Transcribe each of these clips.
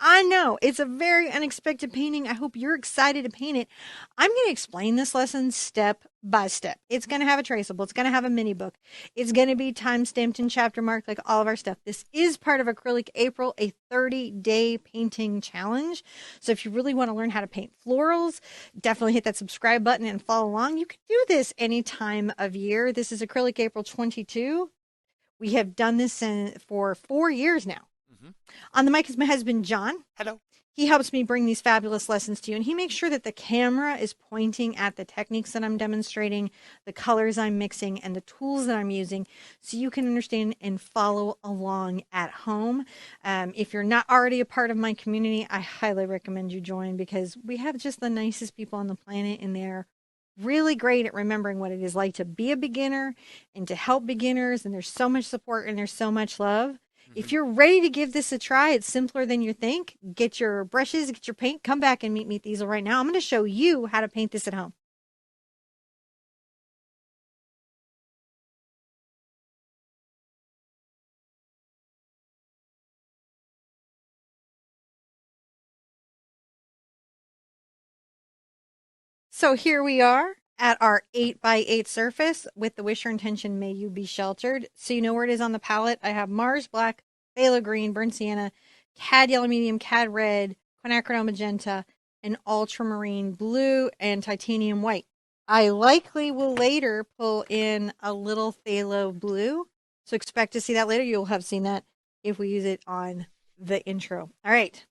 I know it's a very unexpected painting. I hope you're excited to paint it. I'm going to explain this lesson step by step. It's going to have a traceable, it's going to have a mini book, it's going to be time stamped and chapter marked like all of our stuff. This is part of Acrylic April, a 30-day painting challenge. So if you really want to learn how to paint florals, definitely hit that subscribe button and follow along. You can do this any time of year. This is Acrylic April 22. We have done this for 4 years now. Hmm. On the mic is my husband, John. Hello. He helps me bring these fabulous lessons to you, and he makes sure that the camera is pointing at the techniques that I'm demonstrating, the colors I'm mixing, and the tools that I'm using so you can understand and follow along at home. If you're not already a part of my community, I highly recommend you join because we have just the nicest people on the planet, and they're really great at remembering what it is like to be a beginner and to help beginners. And there's so much support and there's so much love. Hmm. If you're ready to give this a try, it's simpler than you think. Get your brushes, get your paint, come back and meet me at the easel right now. I'm going to show you how to paint this at home. So here we are at our 8x8 surface with the wish or intention, may you be sheltered. So you know where it is on the palette. I have Mars Black, Phthalo Green, Burnt Sienna, Cad Yellow Medium, Cad Red, Quinacridone Magenta, and Ultramarine Blue, and Titanium White. I likely will later pull in a little phthalo blue. So expect to see that later. You'll have seen that if we use it on the intro. All right.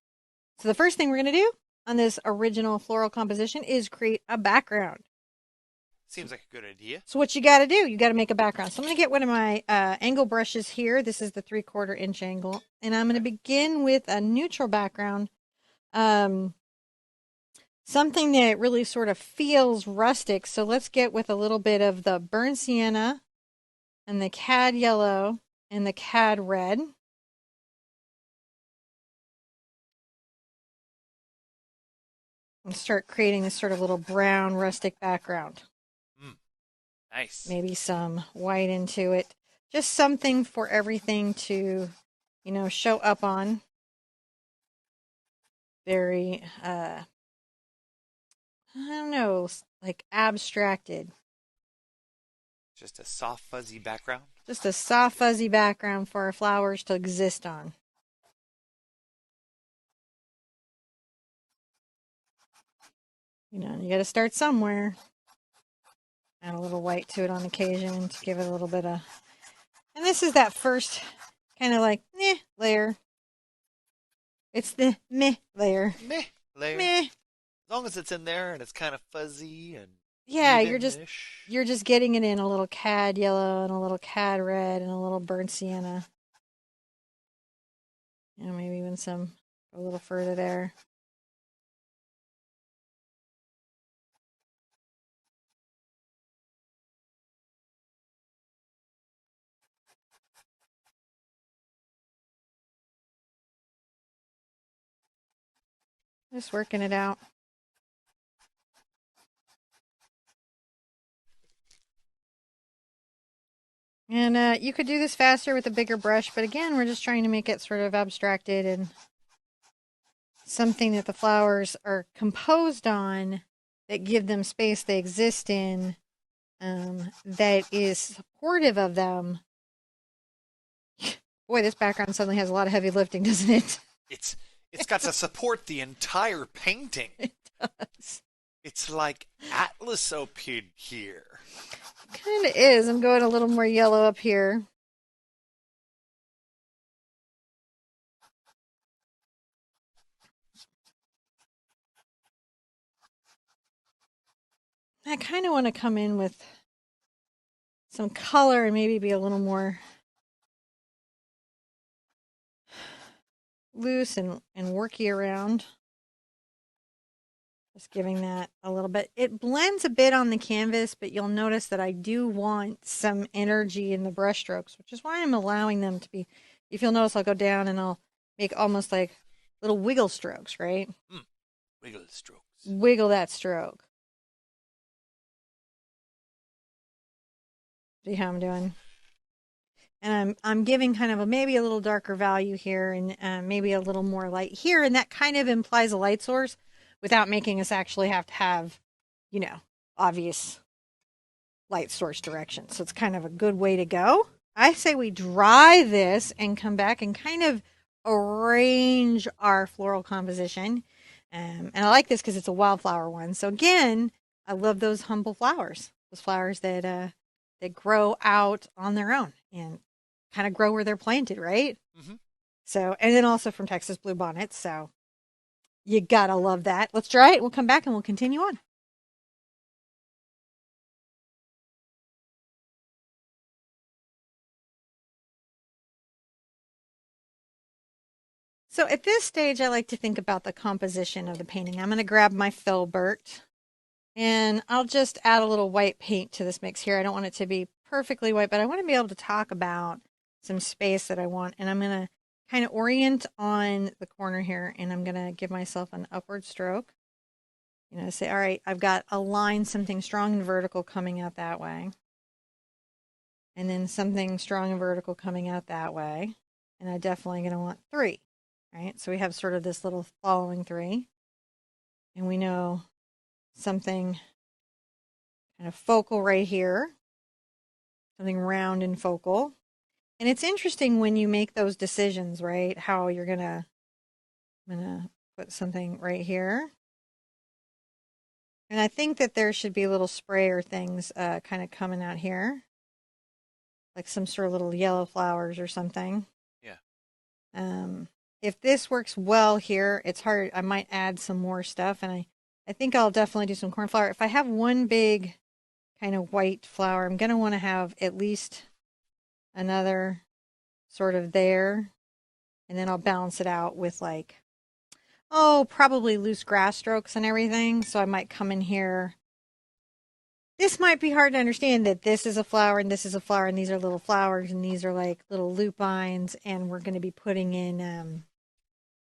So the first thing we're going to do on this original floral composition is create a background. Seems like a good idea. So what you got to do, you got to make a background. So I'm going to get one of my angle brushes here. This is the 3/4 inch angle. And I'm going to Okay. begin with a neutral background. Um, Something that really sort of feels rustic. So let's get with a little bit of the burnt sienna and the cad yellow and the cad red. And start creating this sort of little brown rustic background. Mm, nice. Maybe some white into it. Just something for everything to, show up on. Very, I don't know, like abstracted. Just a soft, fuzzy background. Just a soft, fuzzy background for our flowers to exist on. You got to start somewhere. Add a little white to it on occasion to give it a little bit of. And this is that first kind of like meh layer. It's the meh layer. Meh layer. Meh. As long as it's in there and it's kind of fuzzy and Yeah, even-ish. you're just getting it in a little cad yellow and a little cad red and a little burnt sienna. Maybe even some a little further there. Just working it out. And you could do this faster with a bigger brush, but again, we're just trying to make it sort of abstracted and something that the flowers are composed on that give them space they exist in, that is supportive of them. Boy, this background suddenly has a lot of heavy lifting, doesn't it? It's it's got to support the entire painting. It does. It's like Atlas up in here. Kind of is. I'm going a little more yellow up here. I kind of want to come in with some color and maybe be a little more loose and worky around. Just giving that a little bit. It blends a bit on the canvas, but you'll notice that I do want some energy in the brush strokes, which is why I'm allowing them to be. If you'll notice, I'll go down and I'll make almost like little wiggle strokes, right? Mm, wiggle strokes. Wiggle that stroke. See how I'm doing? And I'm giving kind of a maybe a little darker value here and maybe a little more light here, and that kind of implies a light source without making us actually have to have, you know, obvious light source direction. So it's kind of a good way to go. I say we dry this and come back and kind of arrange our floral composition. And I like this because it's a wildflower one. So again, I love those humble flowers, those flowers that grow out on their own and kind of grow where they're planted, right? Mm-hmm. So, and then also from Texas Bluebonnet. So you gotta love that. Let's dry it. We'll come back and we'll continue on. So at this stage, I like to think about the composition of the painting. I'm going to grab my filbert and I'll just add a little white paint to this mix here. I don't want it to be perfectly white, but I want to be able to talk about some space that I want. And I'm going to kind of orient on the corner here and I'm going to give myself an upward stroke. You know, say, all right, I've got a line, something strong and vertical coming out that way. And then something strong and vertical coming out that way. And I'm definitely going to want three. Right? So we have sort of this little following three. And we know something kind of focal right here, something round and focal. And it's interesting when you make those decisions, right? How you're I'm gonna put something right here. And I think that there should be little sprayer things kind of coming out here, like some sort of little yellow flowers or something. Yeah. Um, if this works well here, it's hard. I might add some more stuff, and I think I'll definitely do some cornflower. If I have one big kind of white flower, I'm going to want to have at least another sort of there, and then I'll balance it out with like, oh, probably loose grass strokes and everything. So I might come in here. This might be hard to understand that this is a flower and this is a flower and these are little flowers and these are like little lupines and we're going to be putting in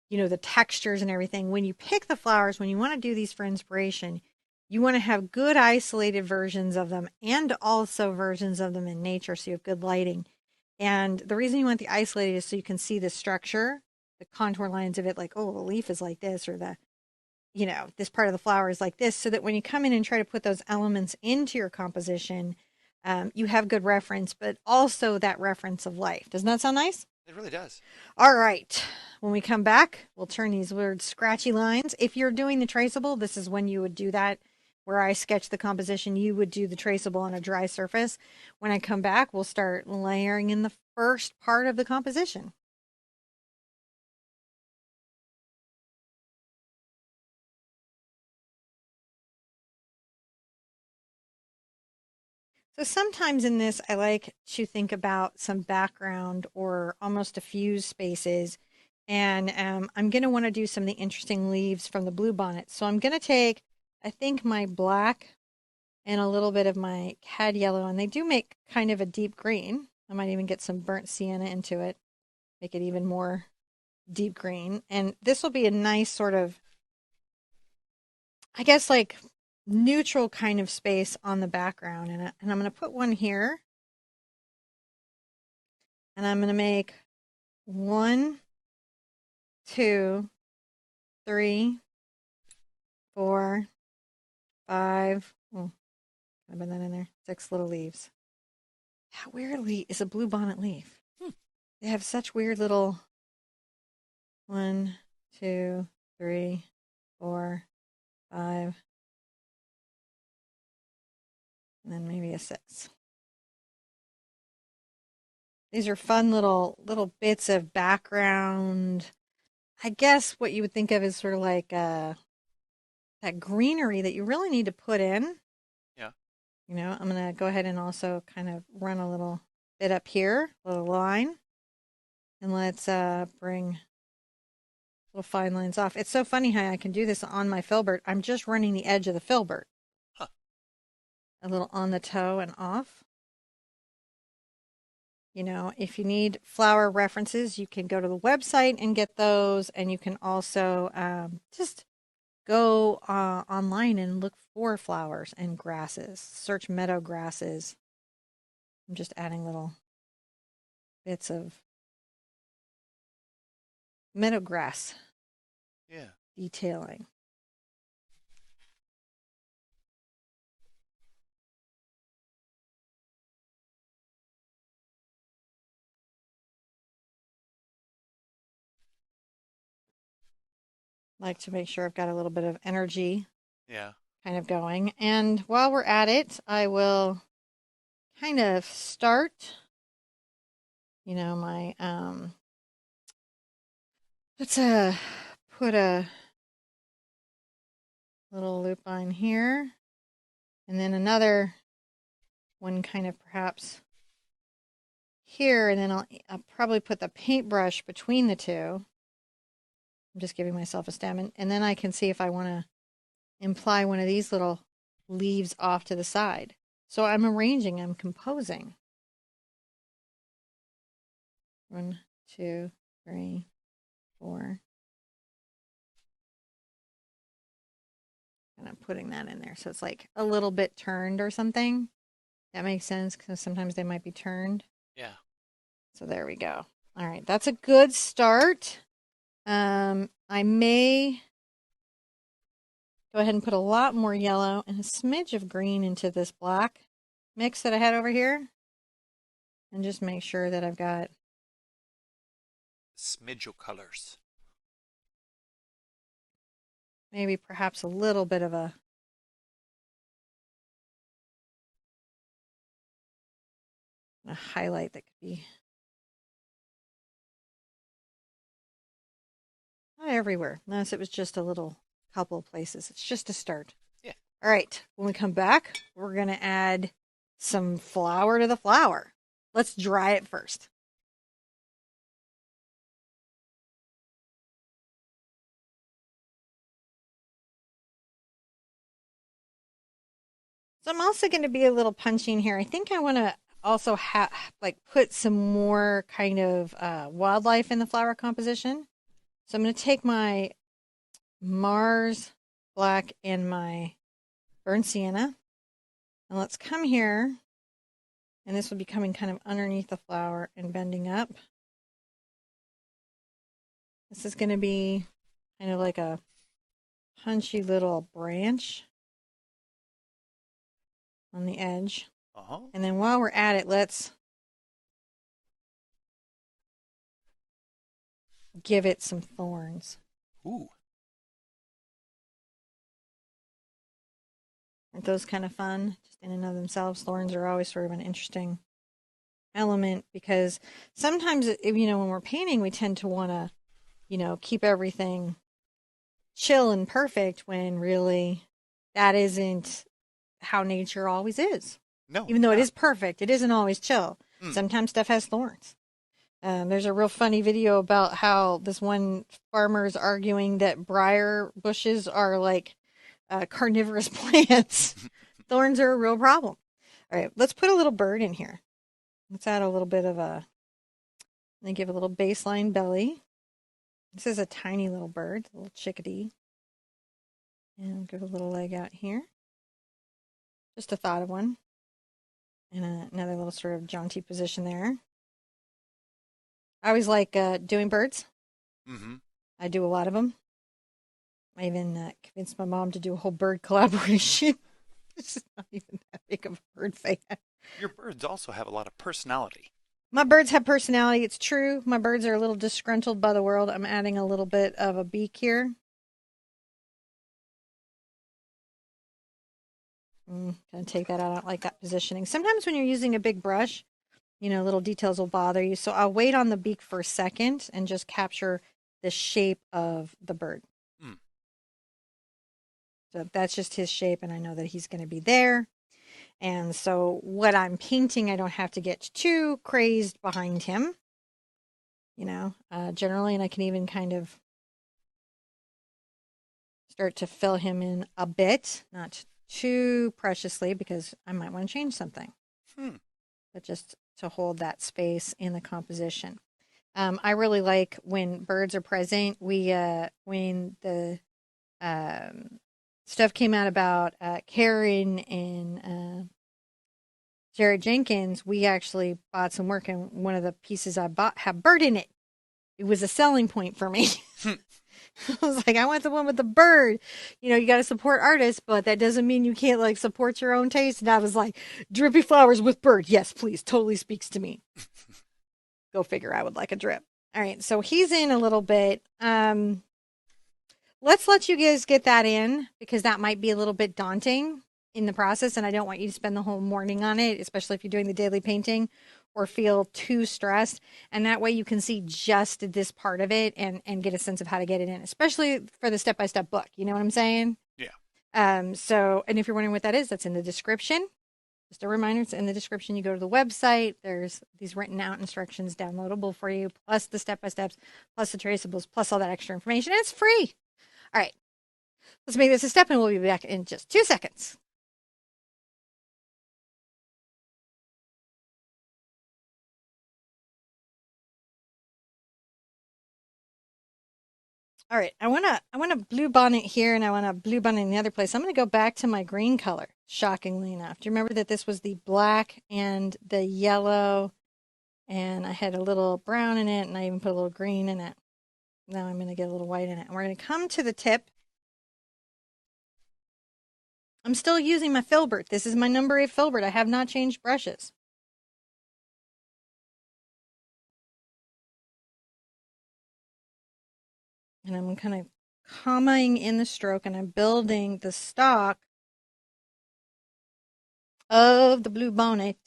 you know, the textures and everything. When you pick the flowers, when you want to do these for inspiration, you want to have good isolated versions of them and also versions of them in nature so you have good lighting. And the reason you want the isolated is so you can see the structure, the contour lines of it, like, oh, the leaf is like this, or the, you know, this part of the flower is like this, so that when you come in and try to put those elements into your composition, you have good reference, but also that reference of life. Doesn't that sound nice? It really does. All right. When we come back, we'll turn these weird scratchy lines. If you're doing the traceable, this is when you would do that. Where I sketch the composition, you would do the traceable on a dry surface. When I come back, we'll start layering in the first part of the composition. So sometimes in this, I like to think about some background or almost diffuse spaces. And I'm going to want to do some of the interesting leaves from the bluebonnet. So I'm going to take, I think, my black and a little bit of my cad yellow, and they do make kind of a deep green. I might even get some burnt sienna into it, make it even more deep green. And this will be a nice sort of, I guess, like neutral kind of space on the background. And I'm going to put one here, and I'm going to make 1, 2, 3, 4, 5. Oh, I put that in there. 6 little leaves. How weirdly is a bluebonnet leaf? Hmm. They have such weird little 1, 2, 3, 4, 5, and then maybe a 6. These are fun little bits of background. I guess what you would think of as sort of like that greenery that you really need to put in. Yeah. You know, I'm gonna go ahead and also kind of run a little bit up here, a little line, and let's bring little fine lines off. It's so funny how I can do this on my filbert. I'm just running the edge of the filbert, Huh. a little on the toe and off. You know, if you need flower references, you can go to the website and get those. And you can also just go online and look for flowers and grasses. Search meadow grasses. I'm just adding little bits of meadow grass Yeah. detailing. Like to make sure I've got a little bit of energy Yeah. kind of going. And while we're at it, I will kind of start, my let's put a little loop on here and then another one kind of perhaps here, and then I'll probably put the paintbrush between the two. I'm just giving myself a stem, and then I can see if I want to imply one of these little leaves off to the side. So I'm arranging, I'm composing. 1, 2, 3, 4. And I'm putting that in there. So it's like a little bit turned or something. That makes sense because sometimes they might be turned. Yeah. So there we go. All right, that's a good start. I may go ahead and put a lot more yellow and a smidge of green into this black mix that I had over here. And just make sure that I've got Smidgel colors. maybe perhaps a little bit of a highlight that could be not everywhere, unless it was just a little couple of places. It's just a start. Yeah. All right, when we come back, we're going to add some flour to the flower. Let's dry it first. So I'm also going to be a little punching here. I think I want to also put some more kind of wildlife in the flower composition. So I'm going to take my Mars black and my burnt sienna, and let's come here, and this will be coming kind of underneath the flower and bending up. This is going to be kind of like a punchy little branch on the edge. Uh-huh. And then while we're at it, let's give it some thorns. Ooh. Aren't those kind of fun? Just in and of themselves, thorns are always sort of an interesting element because sometimes, when we're painting, we tend to want to, keep everything chill and perfect when really that isn't how nature always is. No. Even though it Yeah. is perfect, it isn't always chill. Sometimes stuff has thorns. There's a real funny video about how this one farmer is arguing that briar bushes are like carnivorous plants. Thorns are a real problem. All right, let's put a little bird in here. Let's add a little bit of and give a little baseline belly. This is a tiny little bird, a little chickadee. And we'll give a little leg out here. Just a thought of one. And another little sort of jaunty position there. I always like doing birds. Mm-hmm. I do a lot of them. I even convinced my mom to do a whole bird collaboration. She's not even that big of a bird fan. Your birds also have a lot of personality. My birds have personality. It's true. My birds are a little disgruntled by the world. I'm adding a little bit of a beak here. Gonna take that out. I don't like that positioning. Sometimes when you're using a big brush, little details will bother you. So I'll wait on the beak for a second and just capture the shape of the bird. So that's just his shape, and I know that he's going to be there. And so what I'm painting, I don't have to get too crazed behind him, generally, and I can even kind of start to fill him in a bit, not too preciously because I might want to change something, but just to hold that space in the composition. I really like when birds are present. When the stuff came out about Karen and Jared Jenkins, we actually bought some work, and one of the pieces I bought had bird in it. It was a selling point for me. I was like, I want the one with the bird. You know, you got to support artists, but that doesn't mean you can't like support your own taste. And I was like, drippy flowers with bird. Yes, please. Totally speaks to me. Go figure. I would like a drip. All right. So he's in a little bit. Let's let you guys get that in because that might be a little bit daunting in the process. And I don't want you to spend the whole morning on it, especially if you're doing the daily painting or feel too stressed. And that way you can see just this part of it and get a sense of how to get it in, especially for the step-by-step book. You know what I'm saying? Yeah. And if you're wondering what that is, that's in the description. Just a reminder, it's in the description. You go to the website. There's these written out instructions downloadable for you, plus the step-by-steps, plus the traceables, plus all that extra information. And it's free. All right, let's make this a step and we'll be back in just 2 seconds. All right, I want a blue bonnet here and I want a blue bonnet in the other place. I'm going to go back to my green color, shockingly enough. Do you remember that this was the black and the yellow and I had a little brown in it and I even put a little green in it. Now I'm going to get a little white in it. And we're going to come to the tip. I'm still using my filbert. This is my number 8 filbert. I have not changed brushes. And I'm kind of coming in the stroke and I'm building the stalk of the blue bonnet.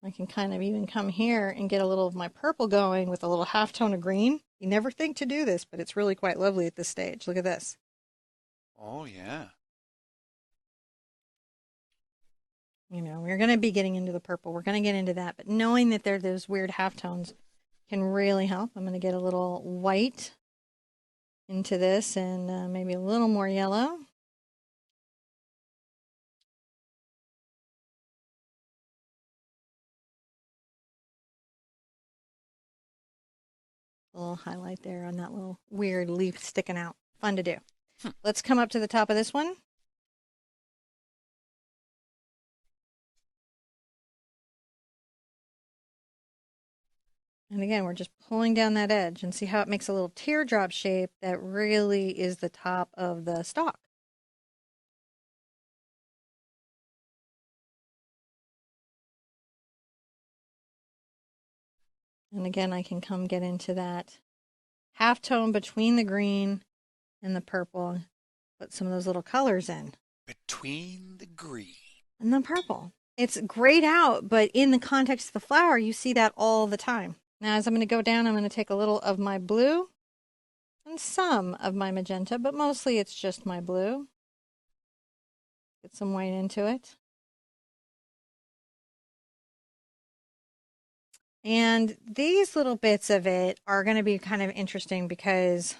I can kind of even come here and get a little of my purple going with a little half tone of green. You never think to do this, but it's really quite lovely at this stage. Look at this. Oh, yeah. You know, we're going to be getting into the purple. We're going to get into that. But knowing that they're those weird half tones can really help. I'm going to get a little white into this and maybe a little more yellow. A little highlight there on that little weird leaf sticking out. Fun to do. Let's come up to the top of this one. And again, we're just pulling down that edge and see how it makes a little teardrop shape that really is the top of the stalk. And again, I can come get into that half tone between the green and the purple. Put some of those little colors in. Between the green. And the purple. It's grayed out, but in the context of the flower, you see that all the time. Now, as I'm going to go down, I'm going to take a little of my blue and some of my magenta, but mostly it's just my blue. Get some white into it. And these little bits of it are going to be kind of interesting because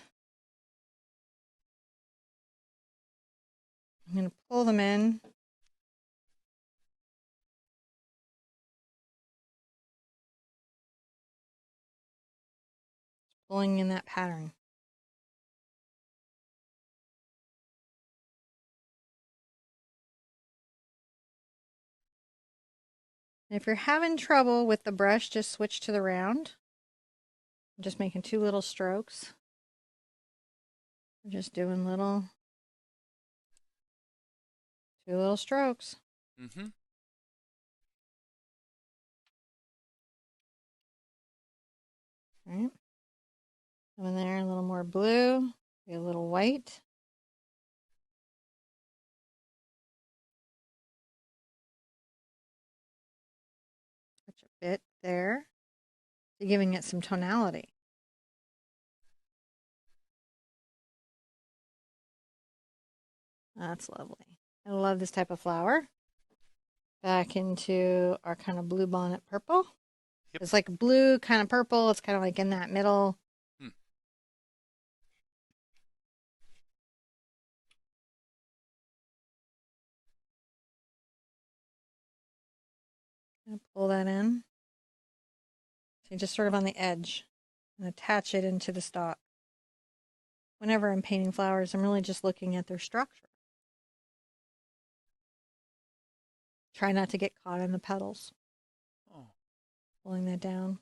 I'm going to pull them in. Pulling in that pattern. And if you're having trouble with the brush, just switch to the round. I'm just making 2 little strokes. I'm just doing 2 little strokes. Mm-hmm. All right. Come in there, a little more blue, a little white. Touch a bit there. So giving it some tonality. That's lovely. I love this type of flower. Back into our kind of bluebonnet purple. Yep. It's like blue, kind of purple. It's kind of like in that middle. Hmm. Pull that in. So just sort of on the edge and attach it into the stalk. whenever I'm painting flowers, I'm really just looking at their structure. Try not to get caught in the petals. Oh. Pulling that down.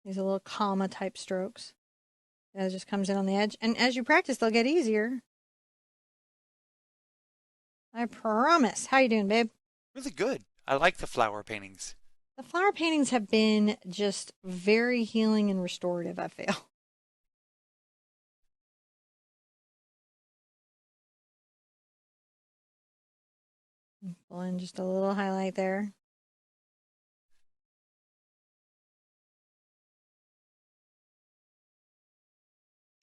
These are little comma type strokes. That just comes in on the edge. And as you practice, they'll get easier. I promise. How you doing, babe? Really good. I like the flower paintings. The flower paintings have been just very healing and restorative, I feel. Pull in just a little highlight there.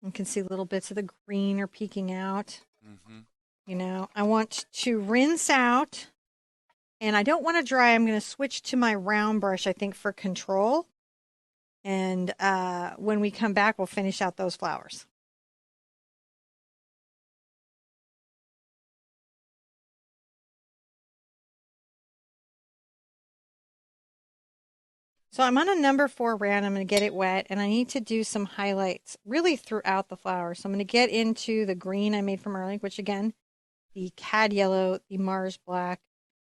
You can see little bits of the green are peeking out. Mm-hmm. You know, I want to rinse out, and I don't want to dry. I'm going to switch to my round brush, I think, for control. And when we come back, we'll finish out those flowers. So I'm on a number 4 round. I'm going to get it wet, and I need to do some highlights really throughout the flower. So I'm going to get into the green I made from earlier, which again, the cad yellow, the Mars black.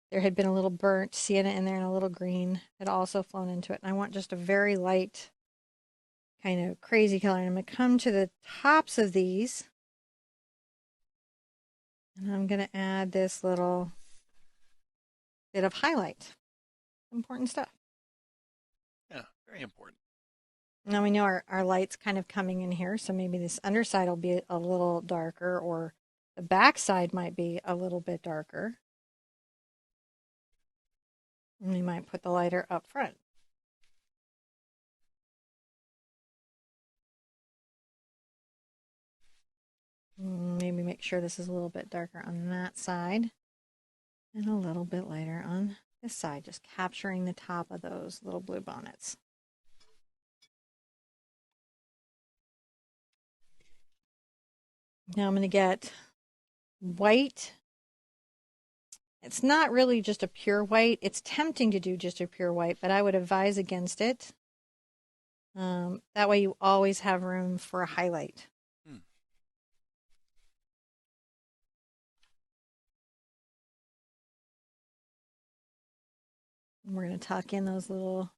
There had been a little burnt sienna in there and a little green had also flown into it. And I want just a very light kind of crazy color. And I'm going to come to the tops of these, and I'm going to add this little bit of highlight. Important stuff. Yeah, very important. Now we know our light's kind of coming in here, so maybe this underside will be a little darker, or the back side might be a little bit darker. And we might put the lighter up front. Maybe make sure this is a little bit darker on that side and a little bit lighter on this side, just capturing the top of those little blue bonnets. Now I'm going to get white. It's not really just a pure white. It's tempting to do just a pure white, but I would advise against it. That way you always have room for a highlight. Hmm. And we're going to tuck in those little,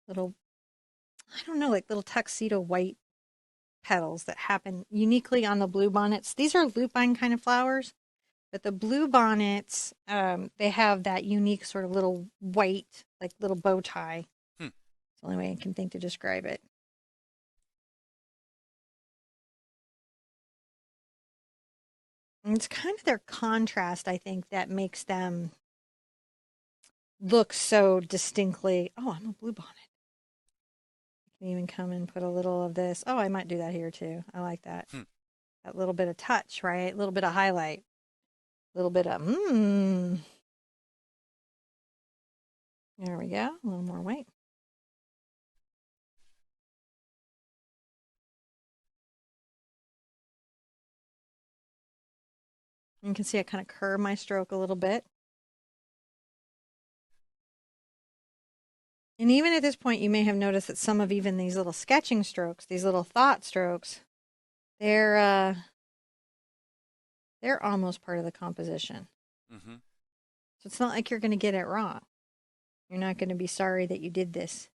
I don't know, like little tuxedo white petals that happen uniquely on the blue bonnets. These are lupine kind of flowers, but the blue bonnets, they have that unique sort of little white, like little bow tie. Hmm. It's the only way I can think to describe it. And it's kind of their contrast, I think, that makes them look so distinctly. Oh, I'm a blue bonnet. You can even come and put a little of this. Oh, I might do that here too. I like that. Hmm. That little bit of touch, right? A little bit of highlight. A little bit of There we go. A little more white. You can see I kind of curve my stroke a little bit. And even at this point, you may have noticed that some of even these little sketching strokes, these little thought strokes, they're almost part of the composition. Mm-hmm. So it's not like you're going to get it wrong. You're not going to be sorry that you did this.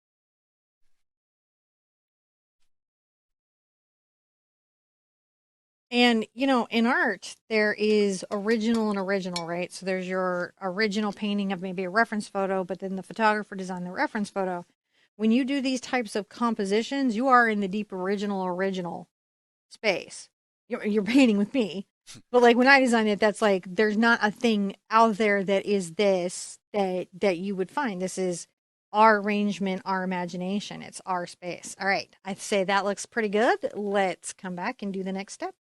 And, you know, in art, there is original and original, right? So there's your original painting of maybe a reference photo, but then the photographer designed the reference photo. When you do these types of compositions, you are in the deep original space. You're painting with me. But like when I design it, that's like there's not a thing out there that is this that you would find. This is our arrangement, our imagination. It's our space. All right. I'd say that looks pretty good. Let's come back and do the next step.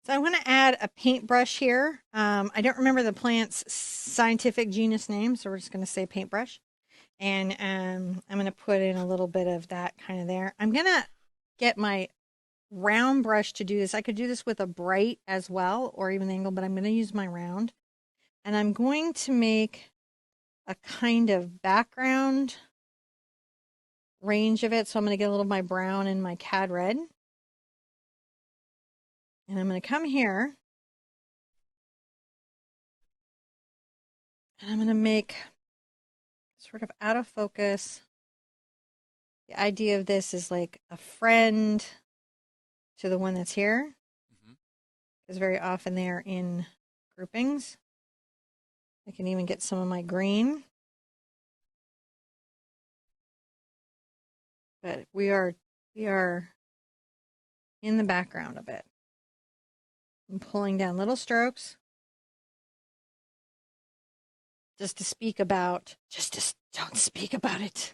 So I want to add a paintbrush here. I don't remember the plant's scientific genus name, so we're just going to say paintbrush. And I'm going to put in a little bit of that kind of there. I'm going to get my round brush to do this. I could do this with a bright as well, or even angle, but I'm going to use my round. And I'm going to make a kind of background range of it. So I'm going to get a little of my brown and my cad red. And I'm going to come here. And I'm going to make sort of out of focus. The idea of this is like a friend to the one that's here. Because very often they are in groupings. I can even get some of my green. But we are in the background a bit. I'm pulling down little strokes just to speak about, don't speak about it.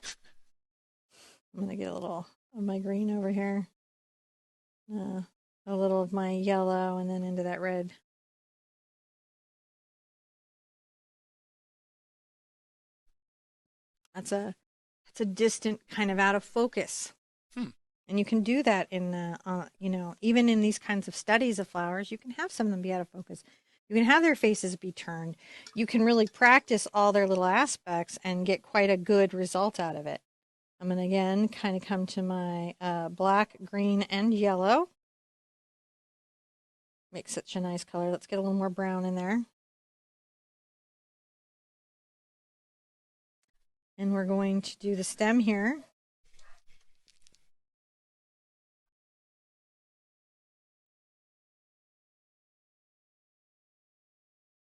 I'm going to get a little of my green over here, a little of my yellow, and then into that red. That's a distant kind of out of focus. And you can do that in, even in these kinds of studies of flowers, you can have some of them be out of focus. You can have their faces be turned. You can really practice all their little aspects and get quite a good result out of it. I'm going to, again, kind of come to my black, green, and yellow. Makes such a nice color. Let's get a little more brown in there. And we're going to do the stem here.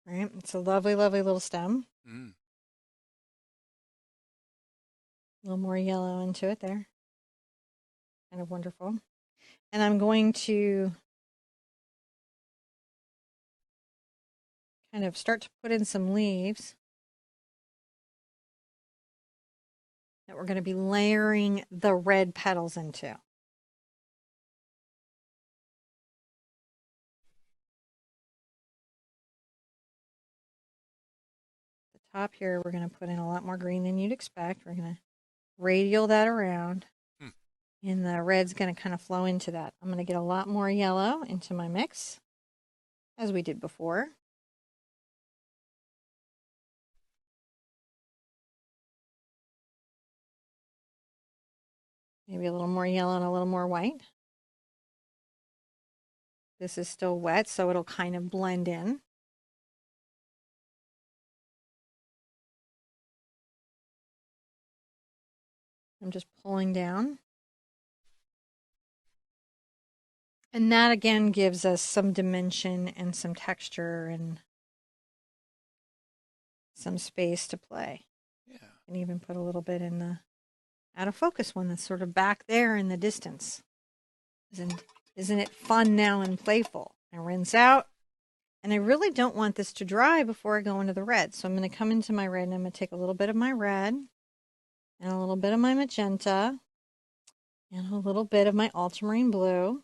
All right, it's a lovely, lovely little stem. A little more yellow into it there. Kind of wonderful. And I'm going to kind of start to put in some leaves that we're going to be layering the red petals into. The top here, we're going to put in a lot more green than you'd expect. We're going to radial that around. And the red's going to kind of flow into that. I'm going to get a lot more yellow into my mix, as we did before. Maybe a little more yellow and a little more white. This is still wet, so it'll kind of blend in. I'm just pulling down. And that again gives us some dimension and some texture and some space to play. Yeah. And even put a little bit in the out of focus one that's sort of back there in the distance. Isn't it fun now and playful? I rinse out. And I really don't want this to dry before I go into the red. So I'm going to come into my red and I'm going to take a little bit of my red and a little bit of my magenta and a little bit of my ultramarine blue.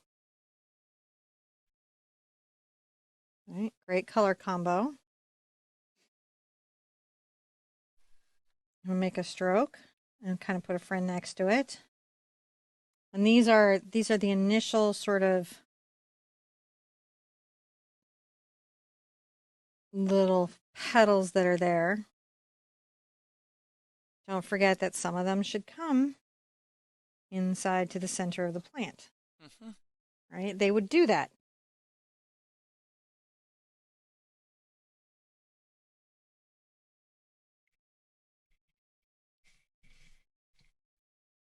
All right, great color combo. I'm going to make a stroke and kind of put a friend next to it. And these are the initial sort of little petals that are there. Don't forget that some of them should come inside to the center of the plant. Right? They would do that.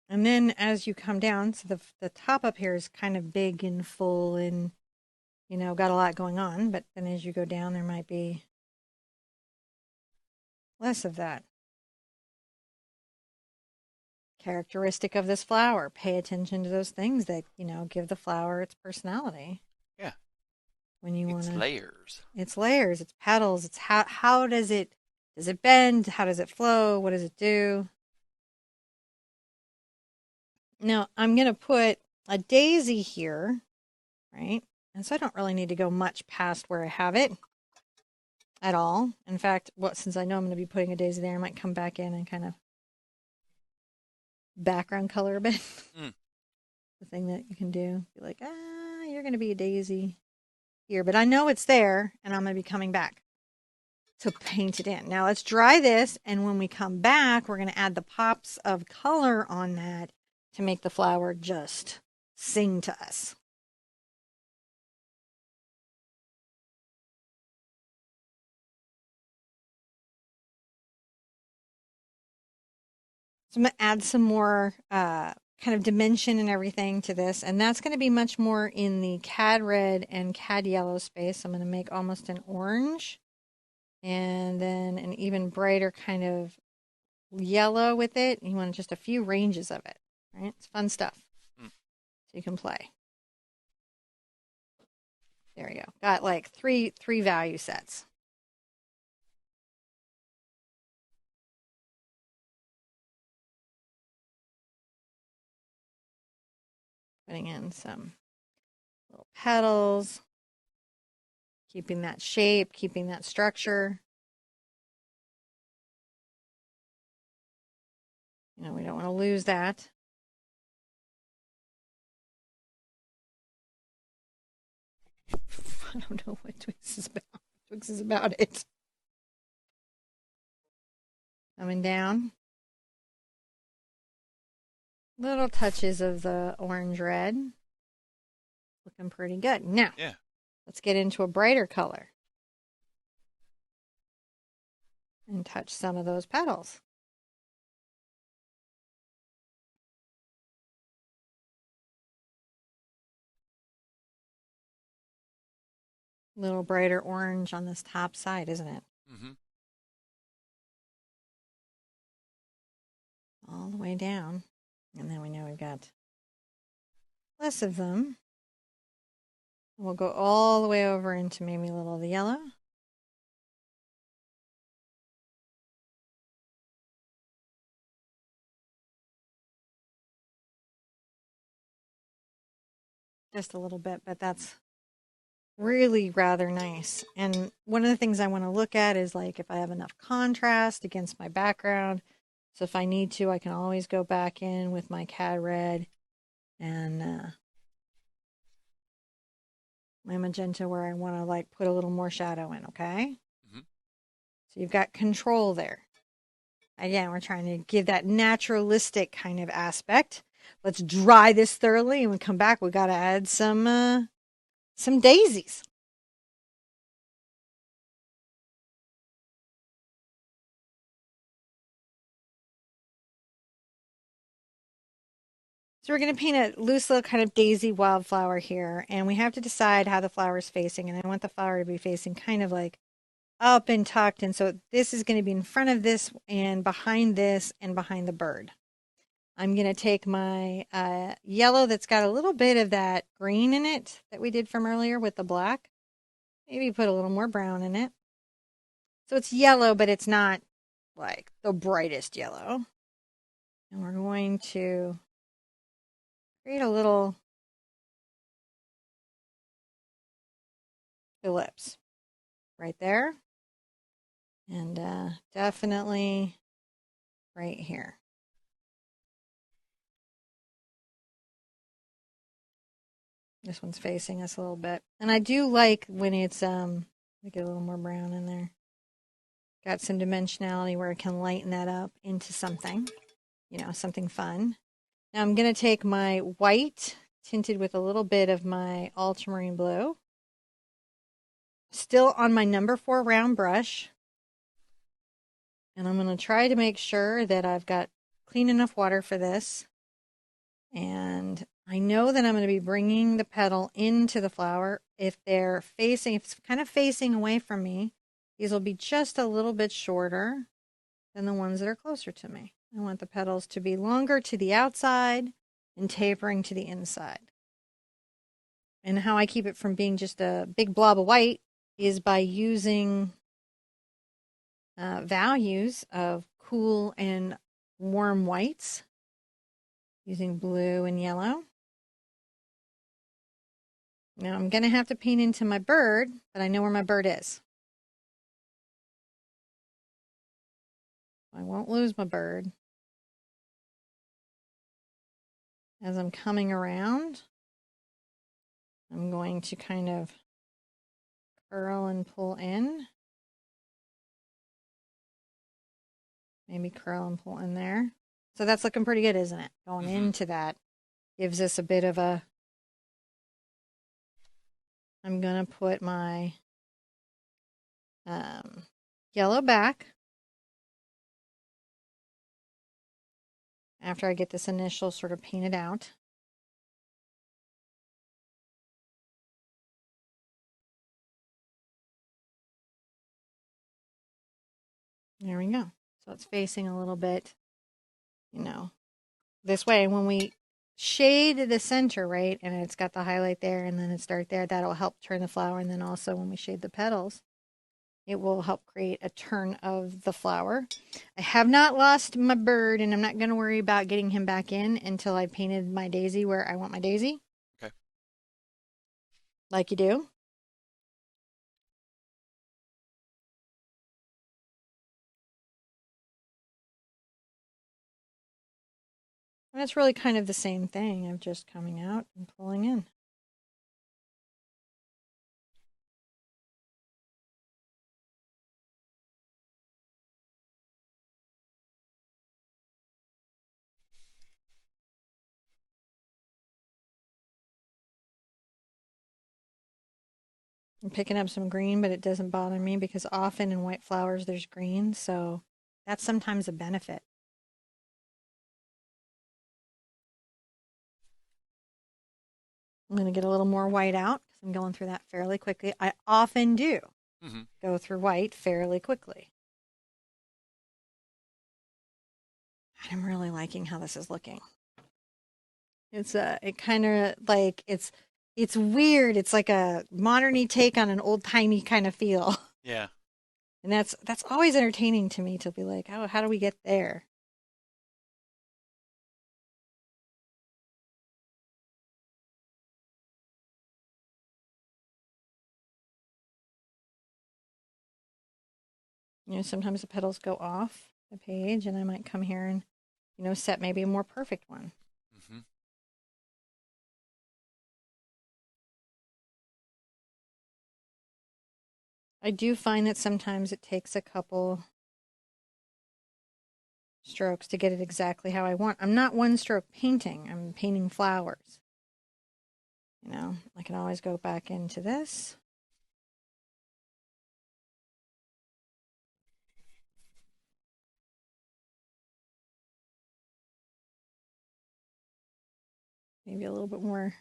And then as you come down, so the top up here is kind of big and full and, got a lot going on. But then as you go down, there might be less of that. Characteristic of this flower. Pay attention to those things that, give the flower its personality. Yeah. When you want to. It's layers. It's layers. It's petals. It's how does it bend? How does it flow? What does it do? Now, I'm going to put a daisy here, right? And so I don't really need to go much past where I have it at all. In fact, since I know I'm going to be putting a daisy there, I might come back in and kind of background color a bit. the thing that you can do. Be like, you're going to be a daisy here, but I know it's there and I'm going to be coming back to paint it in. Now let's dry this, and when we come back, we're going to add the pops of color on that to make the flower just sing to us. So I'm going to add some more kind of dimension and everything to this, and that's going to be much more in the cad red and cad yellow space. I'm going to make almost an orange and then an even brighter kind of yellow with it. You want just a few ranges of it, right? It's fun stuff. So you can play. There we go. Got like three value sets. Putting in some little petals, keeping that shape, keeping that structure. You know, we don't want to lose that. I don't know what Twix is about. Twix is about it. Coming down. Little touches of the orange red. Looking pretty good. Now, Yeah. Let's get into a brighter color. And touch some of those petals. Little brighter orange on this top side, isn't it? Mm-hmm. All the way down. And then we know we've got less of them. We'll go all the way over into maybe a little of the yellow. Just a little bit, but that's really rather nice. And one of the things I want to look at is like if I have enough contrast against my background. So if I need to, I can always go back in with my cad red and my magenta where I want to like put a little more shadow in, okay? Mm-hmm. So you've got control there. Again, we're trying to give that naturalistic kind of aspect. Let's dry this thoroughly, and when we come back, we got to add some daisies. So we're going to paint a loose little kind of daisy wildflower here, and we have to decide how the flower is facing. And I want the flower to be facing kind of like up and tucked, and so this is going to be in front of this and behind the bird. I'm going to take my yellow that's got a little bit of that green in it that we did from earlier with the black. Maybe put a little more brown in it. So it's yellow, but it's not like the brightest yellow. And we're going to create a little ellipse right there. And definitely right here. This one's facing us a little bit. And I do like when it's, get a little more brown in there. Got some dimensionality where I can lighten that up into something, you know, something fun. Now I'm going to take my white tinted with a little bit of my ultramarine blue. Still on my number 4 round brush. And I'm going to try to make sure that I've got clean enough water for this. And I know that I'm going to be bringing the petal into the flower. If it's kind of facing away from me, these will be just a little bit shorter than the ones that are closer to me. I want the petals to be longer to the outside and tapering to the inside. And how I keep it from being just a big blob of white is by using values of cool and warm whites, using blue and yellow. Now I'm going to have to paint into my bird, but I know where my bird is. I won't lose my bird. as I'm coming around, I'm going to kind of curl and pull in. Maybe curl and pull in there. So that's looking pretty good, isn't it? Going into that gives us a bit of a... I'm going to put my yellow back after I get this initial sort of painted out. There we go. So it's facing a little bit, this way. When we shade the center, right, and it's got the highlight there and then it starts there, that'll help turn the flower. And then also when we shade the petals, it will help create a turn of the flower. I have not lost my bird, and I'm not going to worry about getting him back in until I painted my daisy where I want my daisy. Okay. Like you do. And it's really kind of the same thing of just coming out and pulling in. I'm picking up some green, but it doesn't bother me because often in white flowers there's green, so that's sometimes a benefit. I'm going to get a little more white out because I'm going through that fairly quickly. I often do go through white fairly quickly. I'm really liking how this is looking. It kind of like it's weird. It's like a modern-y take on an old-timey kind of feel. Yeah. And that's always entertaining to me to be like, oh, how do we get there? Sometimes the petals go off the page and I might come here and, set maybe a more perfect one. I do find that sometimes it takes a couple strokes to get it exactly how I want. I'm not one stroke painting. I'm painting flowers. I can always go back into this. Maybe a little bit more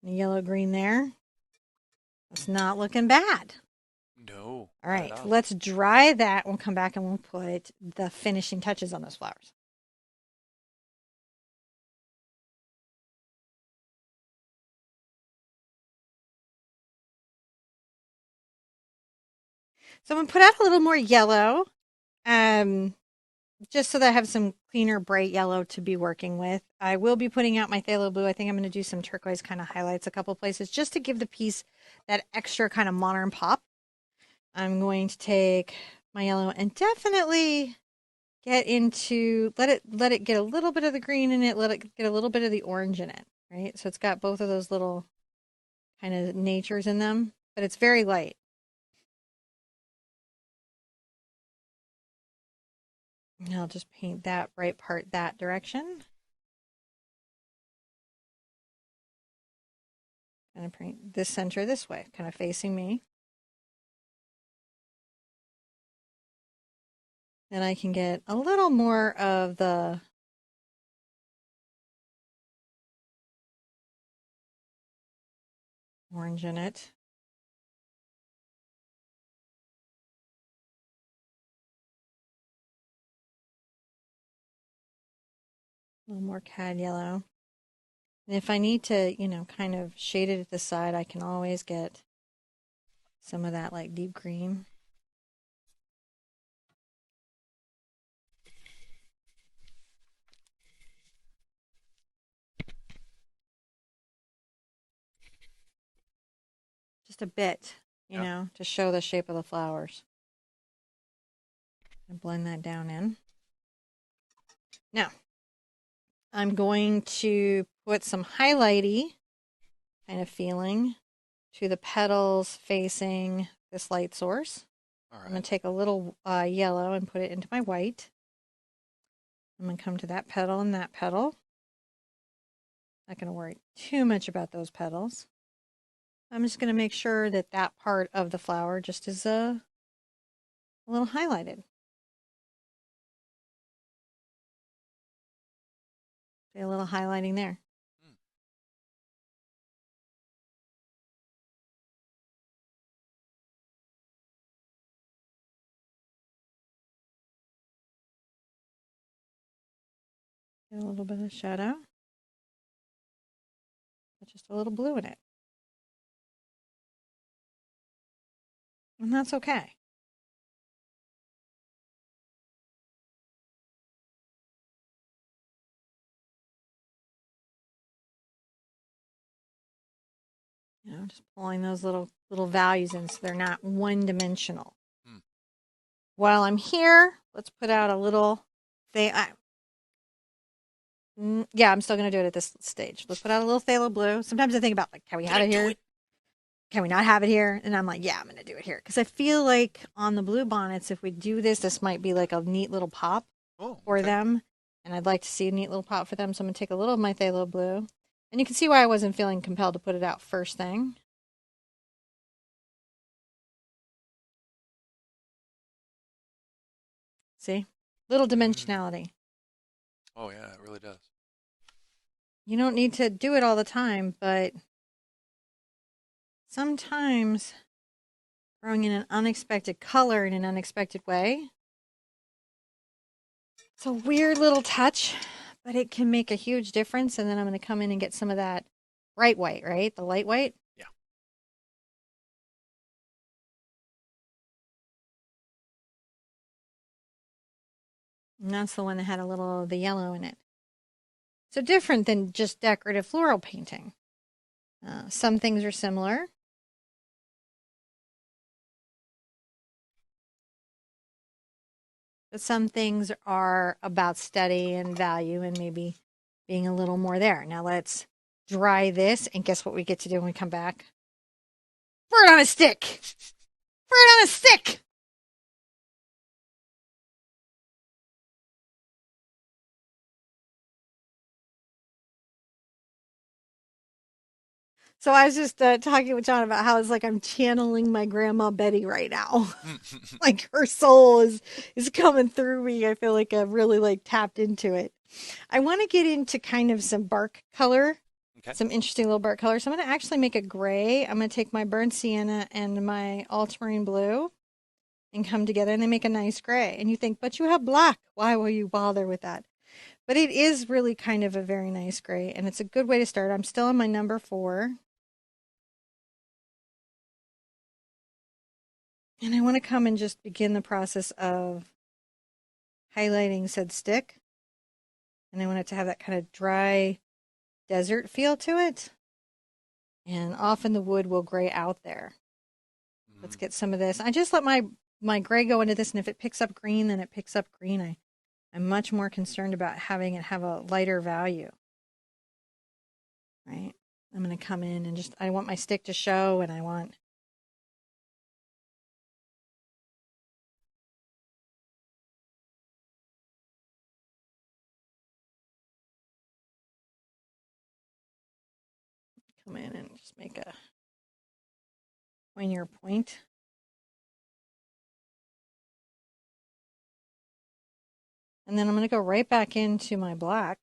yellow green there. It's not looking bad. No. All right, let's dry that. We'll come back and we'll put the finishing touches on those flowers. So I'm going to put out a little more yellow, just so that I have some cleaner, bright yellow to be working with. I will be putting out my phthalo blue. I think I'm going to do some turquoise kind of highlights a couple places just to give the piece that extra kind of modern pop. I'm going to take my yellow and definitely get into let it get a little bit of the green in it, let it get a little bit of the orange in it, right? So it's got both of those little kind of natures in them, but it's very light. And I'll just paint that bright part that direction. Kind of paint this center this way, kind of facing me. Then I can get a little more of the orange in it. A little more cad yellow. And if I need to, kind of shade it at the side, I can always get some of that like deep green. Just a bit, to show the shape of the flowers. And blend that down in. Now, I'm going to put some highlighty kind of feeling to the petals facing this light source. All I'm going right. to take a little yellow and put it into my white. I'm going to come to that petal and that petal. Not going to worry too much about those petals. I'm just going to make sure that that part of the flower just is a little highlighted. See a little highlighting there. Mm. Get a little bit of shadow. Put just a little blue in it. And that's okay. Just pulling those little values in so they're not one dimensional. Mm. While I'm here, let's put out a little thing. Yeah, I'm still going to do it at this stage. Let's put out a little phthalo blue. Sometimes I think about, like, can we Can have I it do here? it? Can we not have it here? And I'm like, yeah, I'm going to do it here. Because I feel like on the Bluebonnets, if we do this, this might be like a neat little pop Oh, for okay. them. And I'd like to see a neat little pop for them. So I'm going to take a little of my phthalo blue. And you can see why I wasn't feeling compelled to put it out first thing. See? Little Mm. dimensionality. Oh, yeah, it really does. You don't need to do it all the time, but sometimes throwing in an unexpected color in an unexpected way. It's a weird little touch, but it can make a huge difference. And then I'm going to come in and get some of that bright white, right? The light white. Yeah. And that's the one that had a little of the yellow in it. So different than just decorative floral painting. Some things are similar. But some things are about study and value and maybe being a little more there. Now let's dry this, and guess what we get to do when we come back? Bird on a stick! Bird on a stick! So I was just talking with John about how it's like I'm channeling my grandma Betty right now. Like her soul is coming through me. I feel like I've really like tapped into it. I want to get into kind of some bark color, Okay. some interesting little bark color. So I'm going to actually make a gray. I'm going to take my burnt sienna and my ultramarine blue and come together, and they make a nice gray. And you think, but you have black. Why will you bother with that? But it is really kind of a very nice gray, and it's a good way to start. I'm still on my number 4. And I want to come and just begin the process of highlighting said stick. And I want it to have that kind of dry desert feel to it. And often the wood will gray out there. Let's Mm. get some of this. I just let my gray go into this, and if it picks up green, then it picks up green. I'm much more concerned about having it have a lighter value. Right? I'm going to come in and I want my stick to show, and I want come in and just make a pointier point. And then I'm going to go right back into my black.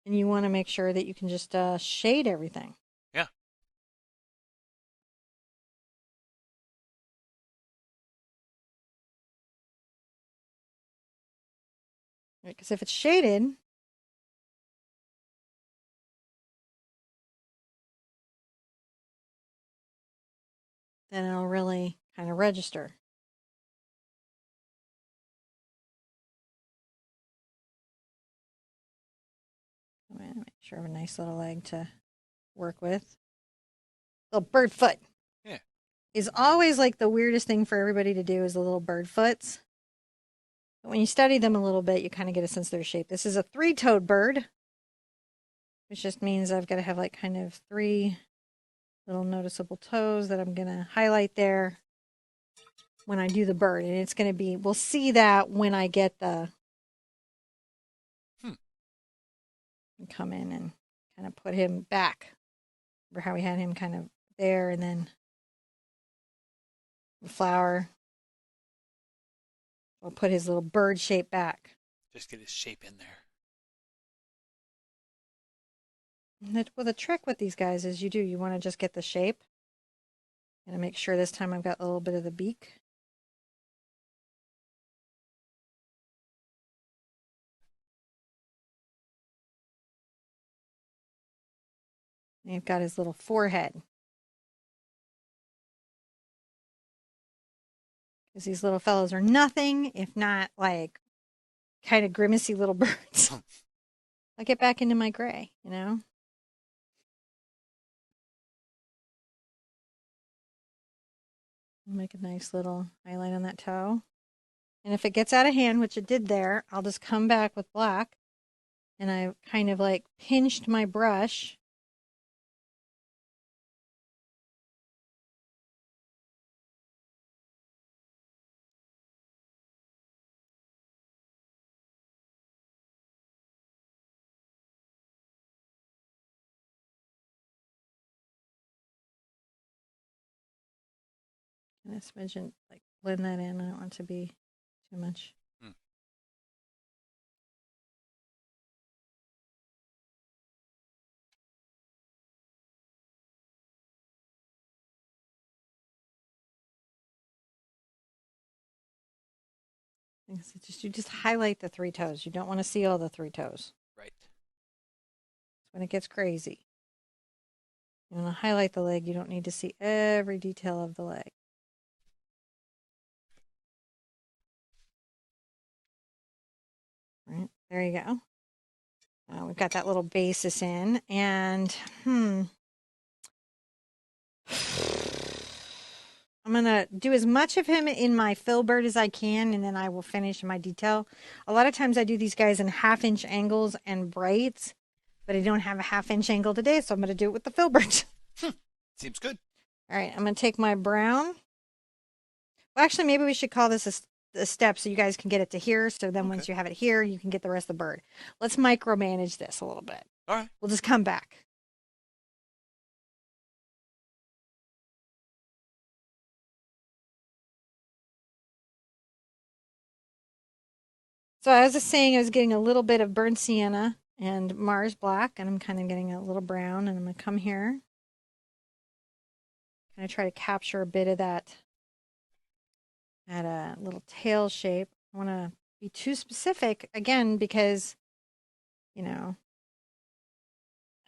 And you want to make sure that you can just shade everything. Yeah. Because if it's shaded, then it'll really kind of register. I'm going to make sure I have a nice little leg to work with. Little bird foot Yeah. is always like the weirdest thing for everybody to do is the little bird foots. But when you study them a little bit, you kind of get a sense of their shape. This is a three-toed bird, which just means I've got to have like kind of three little noticeable toes that I'm going to highlight there when I do the bird. And it's going to be, we'll see that when I get the, come in and kind of put him back. Remember how we had him kind of there and then the flower. We'll put his little bird shape back. Just get his shape in there. Well, the trick with these guys is you want to just get the shape. I'm going to make sure this time I've got a little bit of the beak. And you've got his little forehead. Because these little fellows are nothing if not like kind of grimacy little birds. I'll get back into my gray, you know? Make a nice little highlight on that toe. And if it gets out of hand, which it did there, I'll just come back with black. And I kind of like pinched my brush. And a smidgen, like blend that in. I don't want it to be too much. You just highlight the three toes. You don't want to see all the three toes. Right. That's when it gets crazy. You want to highlight the leg. You don't need to see every detail of the leg. Right, there you go. We've got that little basis in, and I'm gonna do as much of him in my filbert as I can, and then I will finish my detail. A lot of times I do these guys in 1/2 inch angles and brights, but I don't have a 1/2 inch angle today, so I'm gonna do it with the filbert. Seems good. All right, I'm gonna take my brown. Well, actually, maybe we should call this a step so you guys can get it to here. So then once you have it here, you can get the rest of the bird. Let's micromanage this a little bit. All right. We'll just come back. So as I was saying, I was getting a little bit of burnt sienna and Mars black, and I'm kind of getting a little brown, and I'm going to come here. Kind of try to capture a bit of that at a little tail shape. I want to be too specific, again, because, you know,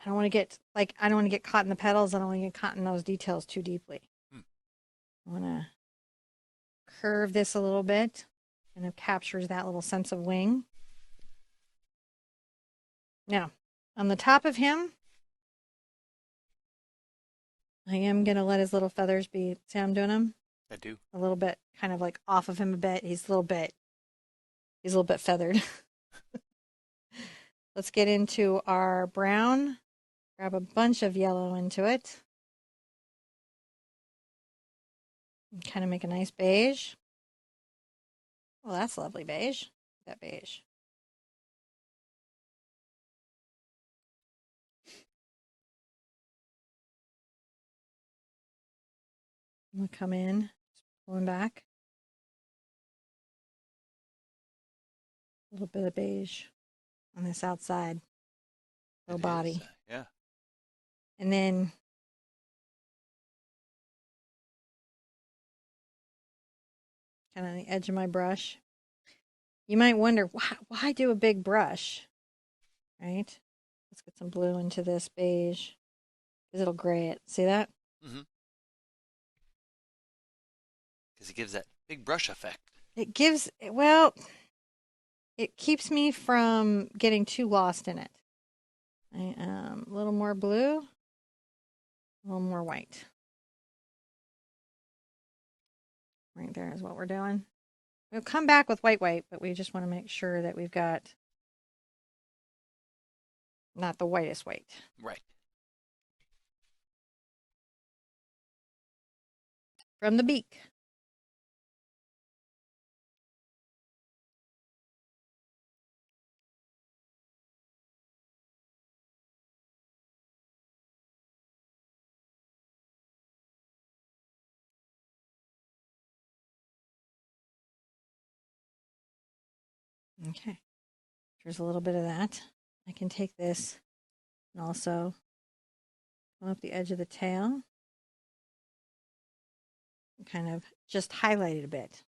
I don't want to get, like, I don't want to get caught in the petals. I don't want to get caught in those details too deeply. I want to curve this a little bit, and it captures that little sense of wing. Now, on the top of him, I am going to let his little feathers be, see how I'm doing them? I do. A little bit, kind of like off of him a bit. He's a little bit feathered. Let's get into our brown. Grab a bunch of yellow into it. And kind of make a nice beige. Well, that's lovely beige. That beige. I'm going to come in, pulling back. A little bit of beige on this outside little body. Yeah. And then kind of on the edge of my brush. You might wonder, why do a big brush? Right? Let's get some blue into this beige. Because it'll gray it. See that? Because it gives that big brush effect. It gives, well, it keeps me from getting too lost in it. I am a little more blue, a little more white. Right there is what we're doing. We'll come back with white, but we just want to make sure that we've got not the whitest white. Right. From the beak. Okay. There's a little bit of that. I can take this and also come up the edge of the tail and kind of just highlight it a bit.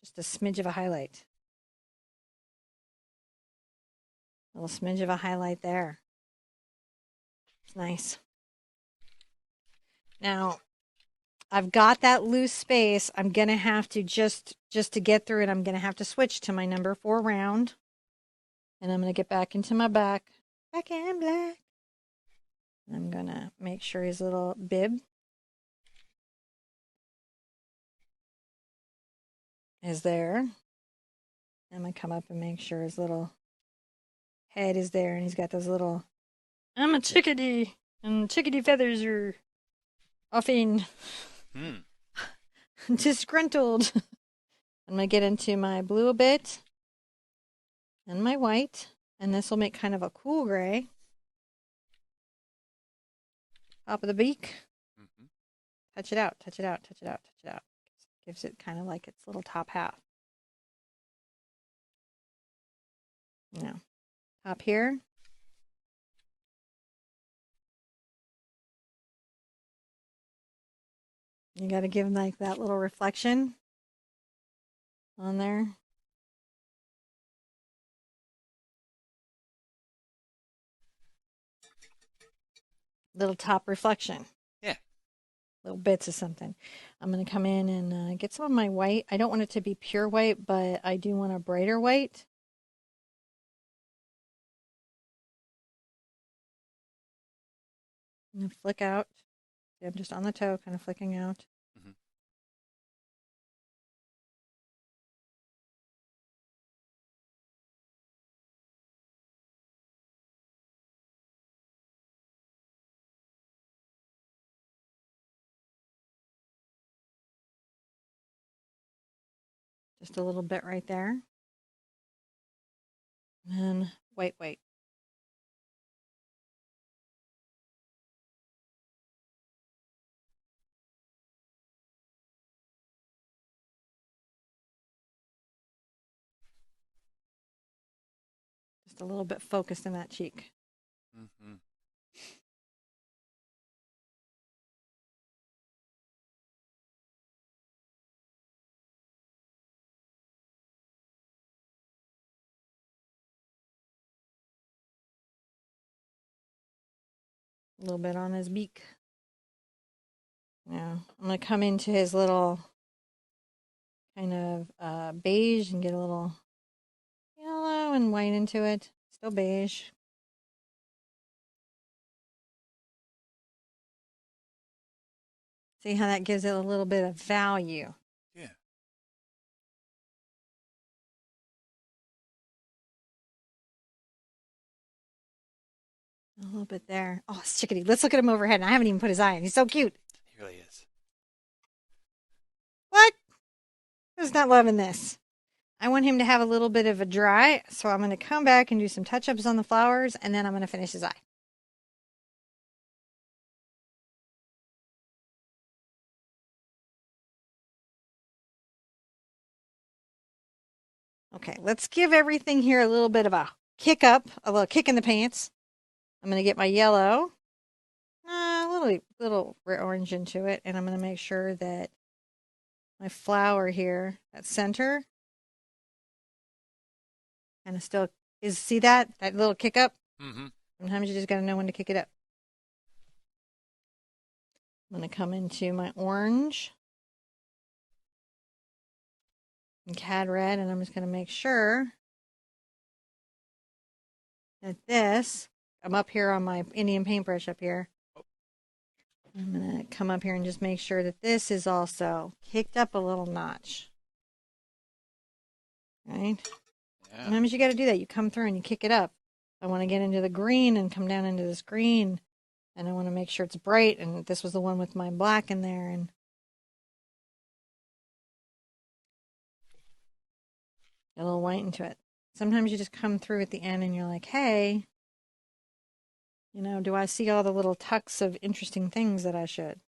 Just a smidge of a highlight. A little smidge of a highlight there. It's nice. Now, I've got that loose space. I'm going to have to just to get through it, I'm going to have to switch to my number 4 round. And I'm going to get back into my back and black. And I'm going to make sure his little bib is there. I'm going to come up and make sure his little head is there. And he's got those little, I'm a chickadee. And chickadee feathers are often disgruntled. I'm going to get into my blue a bit. And my white. And this will make kind of a cool gray. Top of the beak. Mm-hmm. Touch it out, touch it out, touch it out, touch it out. Gives it kind of like its little top half. Now, top here. You got to give like that little reflection on there. Little top reflection. Yeah. Little bits of something. I'm going to come in and get some of my white. I don't want it to be pure white, but I do want a brighter white. And flick out. I'm just on the toe, kind of flicking out. Mm-hmm. Just a little bit right there. And then white. Just a little bit focused in that cheek. Mm-hmm. A little bit on his beak. Now, I'm going to come into his little kind of beige and get a little yellow and white into it. Still beige. See how that gives it a little bit of value. Yeah. A little bit there. Oh, it's Chickadee. Let's look at him overhead. And I haven't even put his eye in. He's so cute. He really is. What? Who's not loving this? I want him to have a little bit of a dry, so I'm going to come back and do some touch-ups on the flowers, and then I'm going to finish his eye. Okay, let's give everything here a little bit of a kick up, a little kick in the pants. I'm going to get my yellow, a little orange into it, and I'm going to make sure that my flower here, that center, kind of still is, see that little kick up? Mm-hmm. Sometimes you just got to know when to kick it up. I'm going to come into my orange and cad red, and I'm just going to make sure that this, I'm up here on my Indian paintbrush up here. I'm going to come up here and just make sure that this is also kicked up a little notch. right? Yeah. Sometimes you got to do that. You come through and you kick it up. I want to get into the green and come down into this green, and I want to make sure it's bright. And this was the one with my black in there, and get a little white into it. Sometimes you just come through at the end and you're like, hey, you know, do I see all the little tucks of interesting things that I should?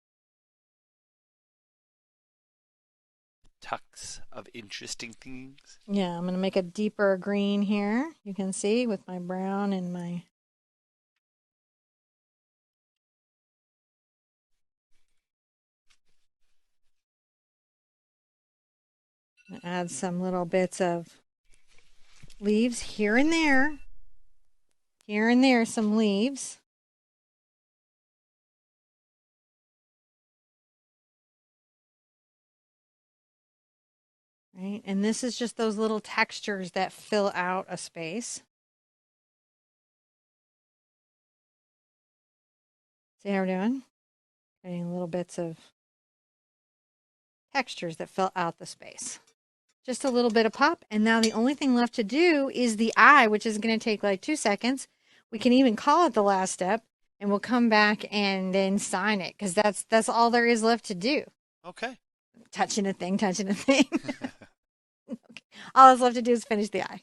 Tucks of interesting things. Yeah, I'm going to make a deeper green here. You can see with my brown and my... Add some little bits of leaves here and there. Here and there, some leaves. Right? And this is just those little textures that fill out a space. See how we're doing? Getting little bits of textures that fill out the space. Just a little bit of pop. And now the only thing left to do is the eye, which is going to take like 2 seconds. We can even call it the last step, and we'll come back and then sign it, because that's all there is left to do. Okay. Touching a thing. Okay. All that's left to do is finish the eye.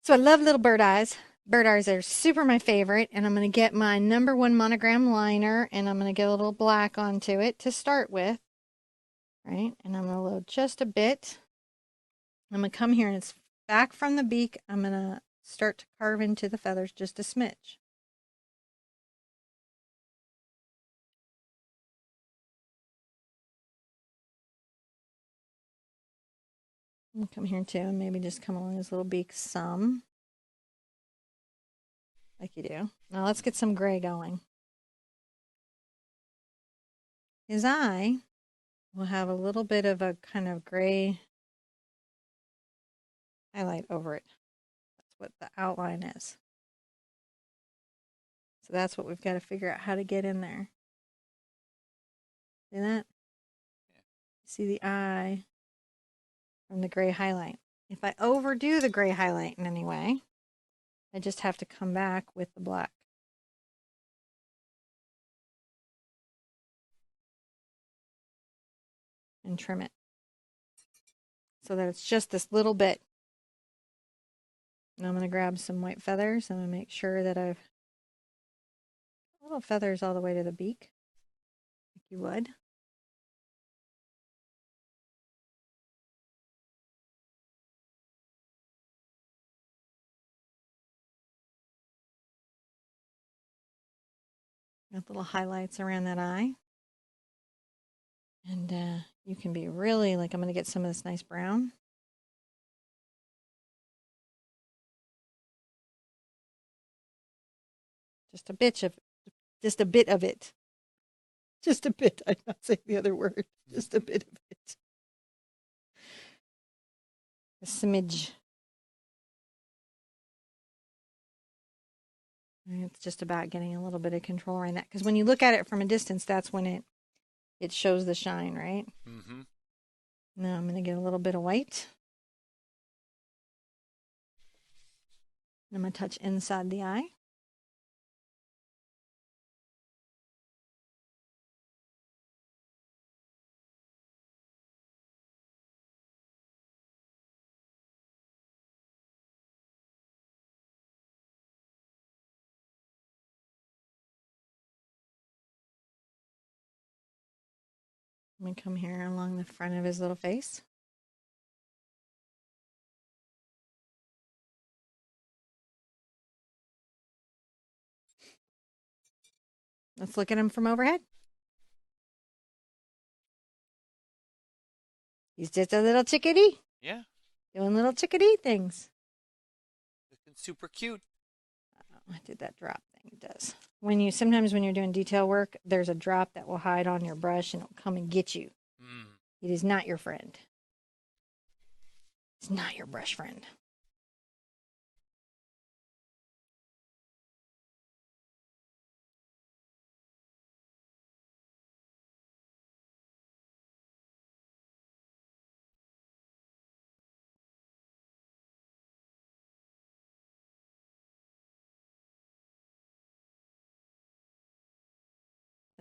So I love little bird eyes. Bird eyes are super my favorite, and I'm going to get my #1 monogram liner, and I'm going to get a little black onto it to start with, right? And I'm going to load just a bit. I'm going to come here, and it's back from the beak. I'm going to start to carve into the feathers just a smidge. I'm come here too, and maybe just come along his little beak some, like you do. Now let's get some gray going. His eye will have a little bit of a kind of gray highlight over it. That's what the outline is. So that's what we've got to figure out how to get in there. See that? See the eye from the gray highlight. If I overdo the gray highlight in any way, I just have to come back with the black and trim it so that it's just this little bit. And I'm going to grab some white feathers. I'm going to make sure that I've little feathers all the way to the beak, like you would. Got little highlights around that eye. And you can be really, like, I'm going to get some of this nice brown. Just a bit of it. Just a bit. I'm not saying the other word. Just a bit of it. A smidge. It's just about getting a little bit of control around that. Because when you look at it from a distance, that's when it shows the shine, right? Mm-hmm. Now I'm going to get a little bit of white. I'm going to touch inside the eye. I'm going to come here along the front of his little face. Let's look at him from overhead. He's just a little chickadee. Yeah. Doing little chickadee things. Looking super cute. I did that drop thing. It does. Sometimes when you're doing detail work, there's a drop that will hide on your brush and it'll come and get you. It is not your friend. It's not your brush friend.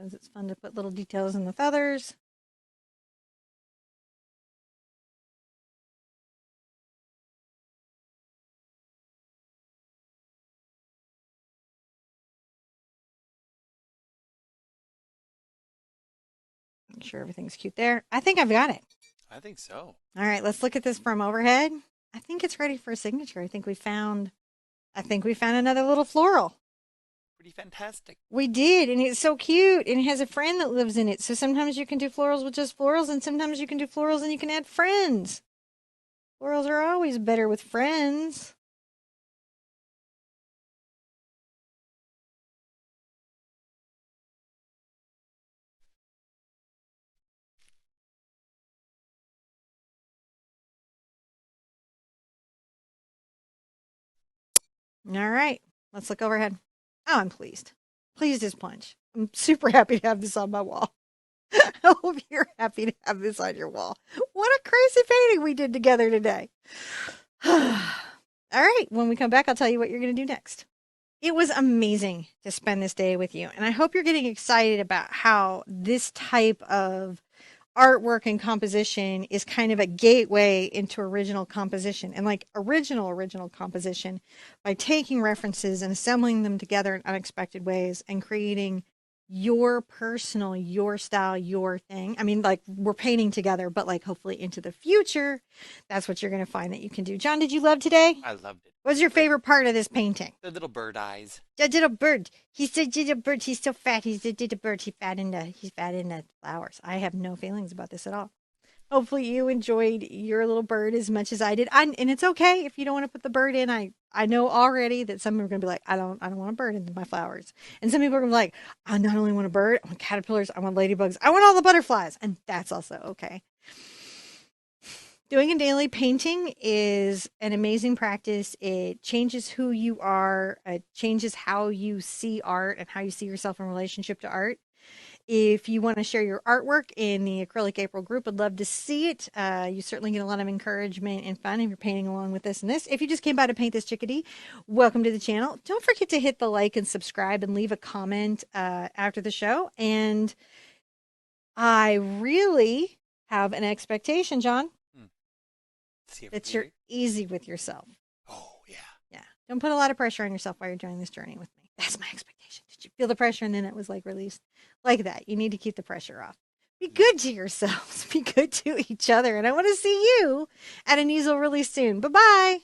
because it's fun to put little details in the feathers. Make sure everything's cute there. I think I've got it. I think so. All right, let's look at this from overhead. I think it's ready for a signature. I think we found another little floral. Pretty fantastic. We did, and it's so cute, and it has a friend that lives in it. So sometimes you can do florals with just florals, and sometimes you can do florals and you can add friends. Florals are always better with friends. All right, let's look overhead. Oh, I'm pleased. Pleased as punch. I'm super happy to have this on my wall. I hope you're happy to have this on your wall. What a crazy painting we did together today. All right, when we come back, I'll tell you what you're going to do next. It was amazing to spend this day with you, and I hope you're getting excited about how this type of artwork and composition is kind of a gateway into original composition and like original composition by taking references and assembling them together in unexpected ways and creating your personal, your style, your thing. I mean, like we're painting together, but like hopefully into the future, that's what you're going to find that you can do. John, did you love today? I loved it. What's your favorite part of this painting? The little bird eyes. The little bird. He's the little bird. He's so fat. He's the little bird. He's fat in the flowers. I have no feelings about this at all. Hopefully you enjoyed your little bird as much as I did. And it's okay if you don't want to put the bird in. I know already that some are going to be like, I don't want a bird in my flowers. And some people are going to be like, I not only want a bird, I want caterpillars, I want ladybugs, I want all the butterflies. And that's also okay. Doing a daily painting is an amazing practice. It changes who you are. It changes how you see art and how you see yourself in relationship to art. If you want to share your artwork in the Acrylic April group, I'd love to see it. You certainly get a lot of encouragement and fun if you're painting along with this and this. If you just came by to paint this chickadee, welcome to the channel. Don't forget to hit the like and subscribe and leave a comment after the show. And I really have an expectation, John, that you're easy with yourself. Oh, yeah. Yeah. Don't put a lot of pressure on yourself while you're doing this journey with me. That's my expectation. Did you feel the pressure and then it was like released? Like that. You need to keep the pressure off. Be good to yourselves. Be good to each other. And I want to see you at an easel really soon. Bye-bye.